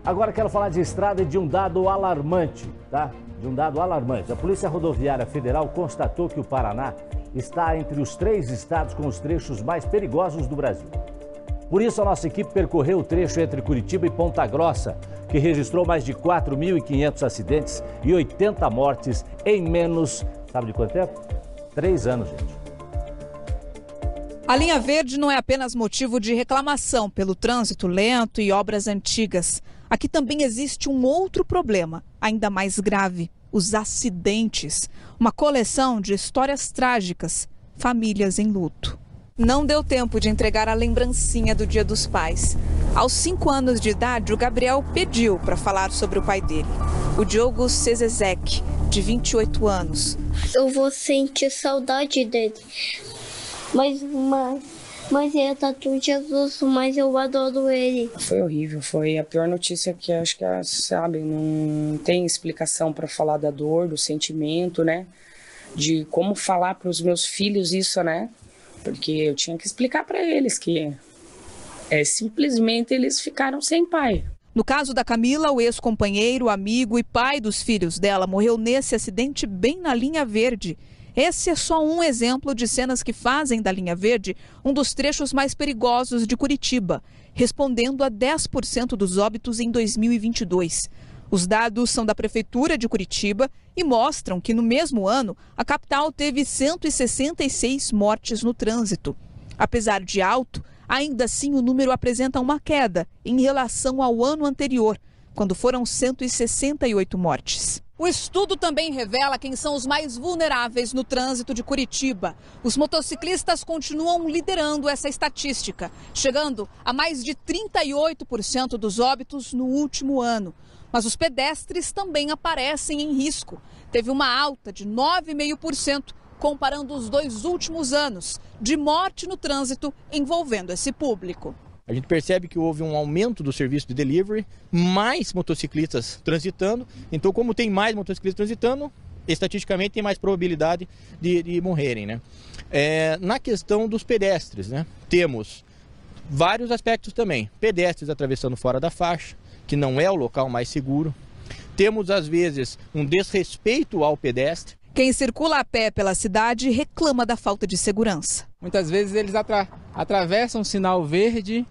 Agora quero falar de estrada e de um dado alarmante, tá? De um dado alarmante. A Polícia Rodoviária Federal constatou que o Paraná está entre os 3 estados com os trechos mais perigosos do Brasil. Por isso, a nossa equipe percorreu o trecho entre Curitiba e Ponta Grossa, que registrou mais de 4.500 acidentes e 80 mortes em menos, sabe de quanto tempo? 3 anos, gente. A linha verde não é apenas motivo de reclamação pelo trânsito lento e obras antigas. Aqui também existe um outro problema, ainda mais grave: os acidentes. Uma coleção de histórias trágicas, famílias em luto. Não deu tempo de entregar a lembrancinha do Dia dos Pais. Aos 5 anos de idade, o Gabriel pediu para falar sobre o pai dele, o Diogo Cezezek, de 28 anos. Eu vou sentir saudade dele, mas é tatu Jesus, mas eu adoro ele. Foi horrível, foi a pior notícia que acho que, sabe, não tem explicação para falar da dor, do sentimento, né? De como falar para os meus filhos isso, né? Porque eu tinha que explicar para eles que simplesmente eles ficaram sem pai. No caso da Camila, o ex-companheiro, amigo e pai dos filhos dela morreu nesse acidente bem na linha verde. Esse é só um exemplo de cenas que fazem da linha verde um dos trechos mais perigosos de Curitiba, respondendo a 10% dos óbitos em 2022. Os dados são da Prefeitura de Curitiba e mostram que no mesmo ano a capital teve 166 mortes no trânsito. Apesar de alto, ainda assim o número apresenta uma queda em relação ao ano anterior, quando foram 168 mortes. O estudo também revela quem são os mais vulneráveis no trânsito de Curitiba. Os motociclistas continuam liderando essa estatística, chegando a mais de 38% dos óbitos no último ano. Mas os pedestres também aparecem em risco. Teve uma alta de 9,5%, comparando os 2 últimos anos de morte no trânsito envolvendo esse público. A gente percebe que houve um aumento do serviço de delivery, mais motociclistas transitando. Então, como tem mais motociclistas transitando, estatisticamente tem mais probabilidade de morrerem, né? Na questão dos pedestres, né? Temos vários aspectos também. Pedestres atravessando fora da faixa, que não é o local mais seguro. Temos, às vezes, um desrespeito ao pedestre. Quem circula a pé pela cidade reclama da falta de segurança. Muitas vezes eles atravessam o sinal verde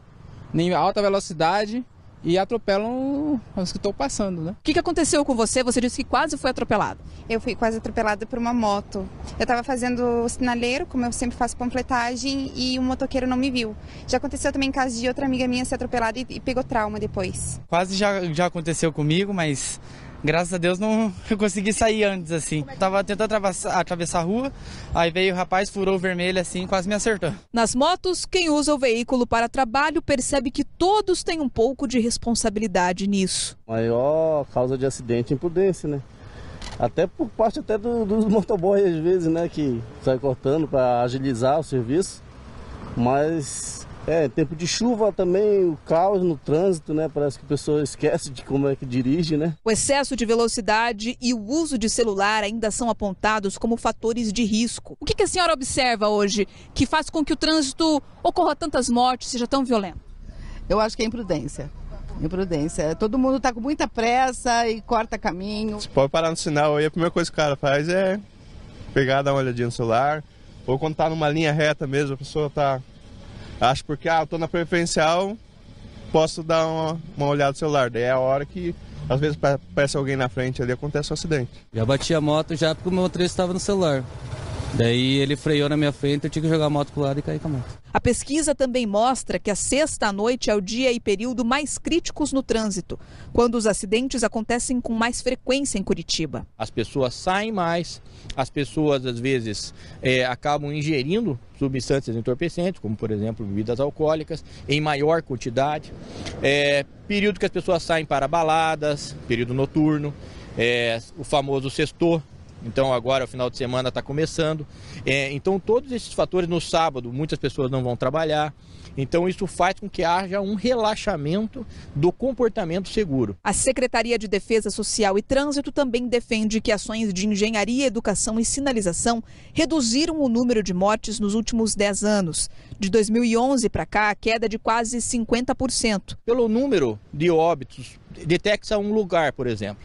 em alta velocidade e atropelam os que estão passando, né? O que aconteceu com você? Você disse que quase foi atropelado. Eu fui quase atropelada por uma moto. Eu estava fazendo o sinaleiro, como eu sempre faço panfletagem, e o motoqueiro não me viu. Já aconteceu também em caso de outra amiga minha ser atropelada e pegou trauma depois. Quase já aconteceu comigo, mas graças a Deus não eu consegui sair antes, assim. Tava tentando atravessar a rua, aí veio o rapaz, furou o vermelho assim, quase me acertou. Nas motos, quem usa o veículo para trabalho percebe que todos têm um pouco de responsabilidade nisso. Maior causa de acidente é imprudência, né? Até por parte dos motoboys às vezes, né? Que sai cortando para agilizar o serviço. Mas em tempo de chuva também, o caos no trânsito, né? Parece que a pessoa esquece de como é que dirige, né? O excesso de velocidade e o uso de celular ainda são apontados como fatores de risco. O que a senhora observa hoje que faz com que o trânsito ocorra tantas mortes, seja tão violento? Eu acho que é imprudência. Imprudência. Todo mundo está com muita pressa e corta caminho. Você pode parar no sinal aí, a primeira coisa que o cara faz é pegar, dar uma olhadinha no celular. Ou quando tá numa linha reta mesmo, a pessoa tá... Acho porque, eu tô na preferencial, posso dar uma olhada no celular. Daí é a hora que, às vezes, aparece alguém na frente ali, acontece um acidente. Já bati a moto já porque o motorista estava no celular. Daí ele freou na minha frente, eu tive que jogar a moto pro lado e cair com a moto. A pesquisa também mostra que a sexta à noite é o dia e período mais críticos no trânsito, quando os acidentes acontecem com mais frequência em Curitiba. As pessoas saem mais, as pessoas às vezes acabam ingerindo substâncias entorpecentes, como por exemplo bebidas alcoólicas, em maior quantidade. Período que as pessoas saem para baladas, período noturno, o famoso sextor. Então agora o final de semana está começando. Então todos esses fatores no sábado, muitas pessoas não vão trabalhar. Então isso faz com que haja um relaxamento do comportamento seguro. A Secretaria de Defesa Social e Trânsito também defende que ações de engenharia, educação e sinalização reduziram o número de mortes nos últimos 10 anos. De 2011 para cá, a queda é de quase 50%. Pelo número de óbitos, detecta um lugar, por exemplo.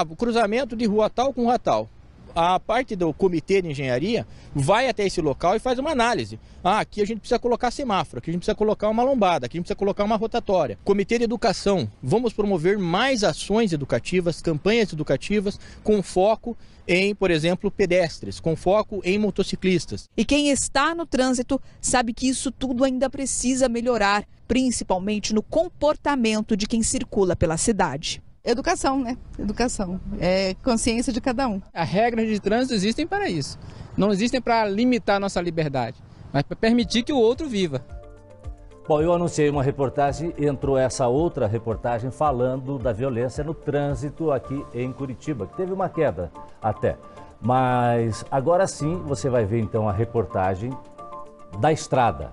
O cruzamento de rua tal com rua tal. A parte do comitê de engenharia vai até esse local e faz uma análise. Aqui a gente precisa colocar semáforo, aqui a gente precisa colocar uma lombada, aqui a gente precisa colocar uma rotatória. Comitê de educação, vamos promover mais ações educativas, campanhas educativas com foco em, por exemplo, pedestres, com foco em motociclistas. E quem está no trânsito sabe que isso tudo ainda precisa melhorar, principalmente no comportamento de quem circula pela cidade. Educação, né? Educação. É consciência de cada um. As regras de trânsito existem para isso. Não existem para limitar a nossa liberdade, mas para permitir que o outro viva. Bom, eu anunciei uma reportagem, entrou essa outra reportagem falando da violência no trânsito aqui em Curitiba, que teve uma queda até. Mas agora sim você vai ver então a reportagem da estrada.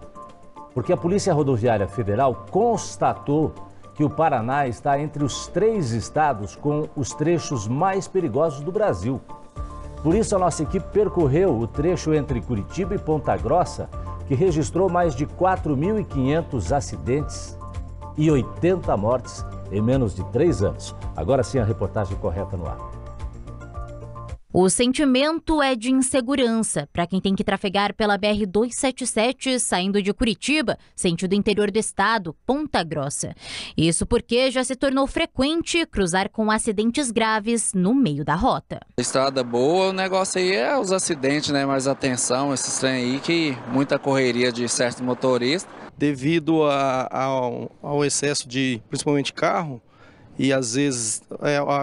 Porque a Polícia Rodoviária Federal constatou que o Paraná está entre os 3 estados com os trechos mais perigosos do Brasil. Por isso, a nossa equipe percorreu o trecho entre Curitiba e Ponta Grossa, que registrou mais de 4.500 acidentes e 80 mortes em menos de 3 anos. Agora sim, a reportagem correta no ar. O sentimento é de insegurança para quem tem que trafegar pela BR-277 saindo de Curitiba, sentido interior do estado, Ponta Grossa. Isso porque já se tornou frequente cruzar com acidentes graves no meio da rota. Estrada boa, o negócio aí é os acidentes, né? Mais atenção, esses trem aí que muita correria de certos motoristas. Devido ao excesso de, principalmente carro, e às vezes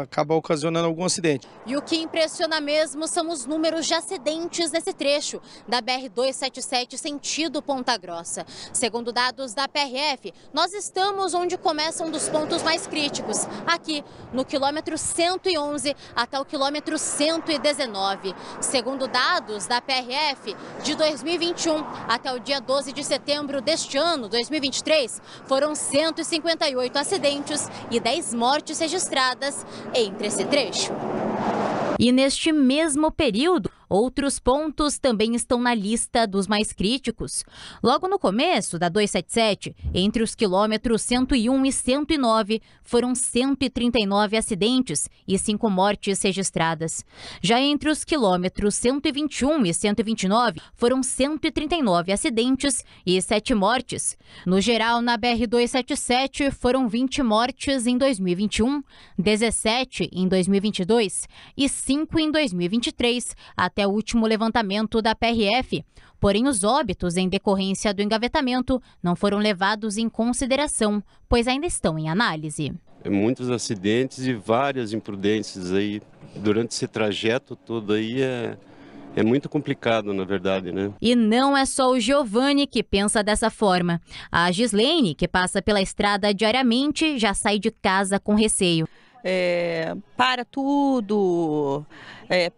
acaba ocasionando algum acidente. E o que impressiona mesmo são os números de acidentes nesse trecho da BR-277 sentido Ponta Grossa. Segundo dados da PRF, nós estamos onde começa um dos pontos mais críticos, aqui no quilômetro 111 até o quilômetro 119. Segundo dados da PRF, de 2021 até o dia 12 de setembro deste ano, 2023, foram 158 acidentes e 10 mortes registradas entre esse trecho. E neste mesmo período, outros pontos também estão na lista dos mais críticos. Logo no começo da 277, entre os quilômetros 101 e 109, foram 139 acidentes e 5 mortes registradas. Já entre os quilômetros 121 e 129, foram 139 acidentes e 7 mortes. No geral, na BR-277, foram 20 mortes em 2021, 17 em 2022 e 5 em 2023, até o último levantamento da PRF. Porém, os óbitos em decorrência do engavetamento não foram levados em consideração, pois ainda estão em análise. Muitos acidentes e várias imprudências aí durante esse trajeto todo aí é muito complicado, na verdade, né? E não é só o Giovanni que pensa dessa forma. A Gislaine, que passa pela estrada diariamente, já sai de casa com receio. Para tudo,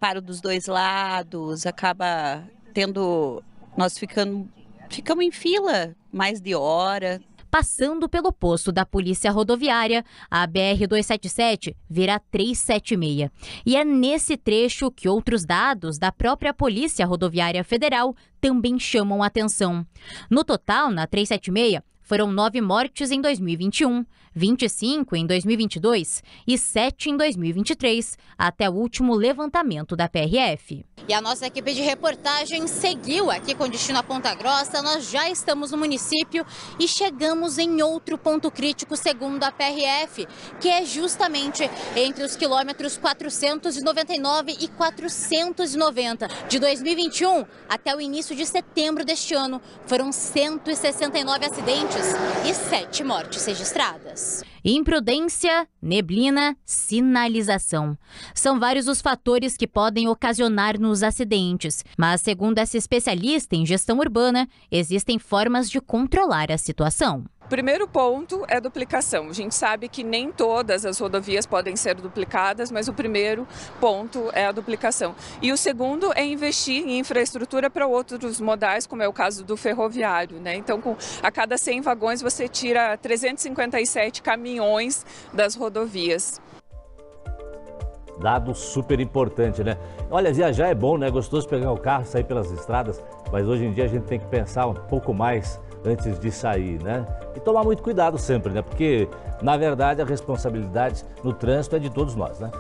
para dos dois lados, acaba tendo, nós ficamos em fila mais de hora. Passando pelo posto da Polícia Rodoviária, a BR-277 vira 376. E é nesse trecho que outros dados da própria Polícia Rodoviária Federal também chamam a atenção. No total, na 376, foram 9 mortes em 2021, 25 em 2022 e 7 em 2023, até o último levantamento da PRF. E a nossa equipe de reportagem seguiu aqui com destino a Ponta Grossa. Nós já estamos no município e chegamos em outro ponto crítico, segundo a PRF, que é justamente entre os quilômetros 499 e 490. De 2021 até o início de setembro deste ano, foram 169 acidentes e 7 mortes registradas. Imprudência, neblina, sinalização. São vários os fatores que podem ocasionar nos acidentes, mas segundo essa especialista em gestão urbana, existem formas de controlar a situação. O primeiro ponto é duplicação. A gente sabe que nem todas as rodovias podem ser duplicadas, mas o primeiro ponto é a duplicação. E o segundo é investir em infraestrutura para outros modais, como é o caso do ferroviário, né? Então, a cada 100 vagões você tira 357 caminhões das rodovias. Dado super importante, né? Olha, viajar é bom, né? É gostoso pegar o carro e sair pelas estradas, mas hoje em dia a gente tem que pensar um pouco mais antes de sair, né? E tomar muito cuidado sempre, né? Porque, na verdade, a responsabilidade no trânsito é de todos nós, né?